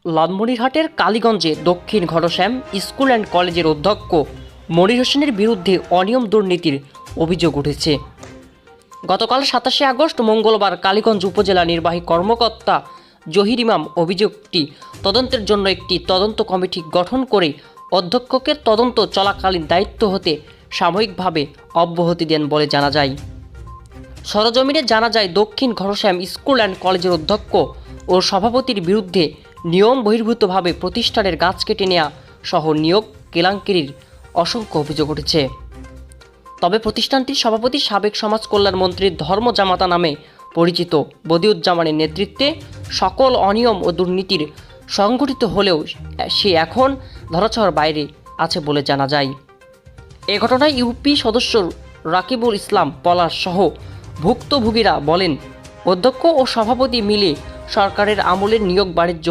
লালমনিরহাটের কালীগঞ্জে দক্ষিণ Ghanshyam school and কলেজের অধ্যক্ষ মনির হোসেনের বিরুদ্ধে অনিয়ম দুর্নীতির অভিযোগ উঠেছে। গতকাল 27শে আগস্ট মঙ্গলবার কালীগঞ্জ উপজেলা নির্বাহী কর্মকর্তা জহির ইমাম অভিযোগটি তদন্তের জন্য একটি তদন্ত কমিটি গঠন করে অধ্যক্ষকে তদন্ত চলাকালীন দায়িত্ব হতে সাময়িকভাবে অব্যাহতি দেন বলে জানা যায়। সরজমিনে জানা যায়, দক্ষিণ ঘনশ্যাম স্কুল অ্যান্ড কলেজের অধ্যক্ষ ও সভাপতির বিরুদ্ধে নিয়ম বহির্ভূতভাবে প্রতিষ্ঠানের গাছ কেটে নেওয়া সহ নিয়োগ কেলেঙ্কারির অসংখ্য অভিযোগ উঠেছে। তবে প্রতিষ্ঠানটির সভাপতি সাবেক সমাজ কল্যাণ মন্ত্রীর ধর্ম জামাতা নামে পরিচিত বদিউজ্জামানের নেতৃত্বে সকল অনিয়ম ও দুর্নীতির সংঘটিত হলেও সে এখন ধরাছোঁয়ার বাইরে আছে বলে জানা যায়। এ ঘটনায় ইউপি সদস্য রাকিবুল ইসলাম পলাশ সহ ভুক্তভোগীরা বলেন, অধ্যক্ষ ও সভাপতি মিলে সরকারের আমলের নিয়োগ বাণিজ্য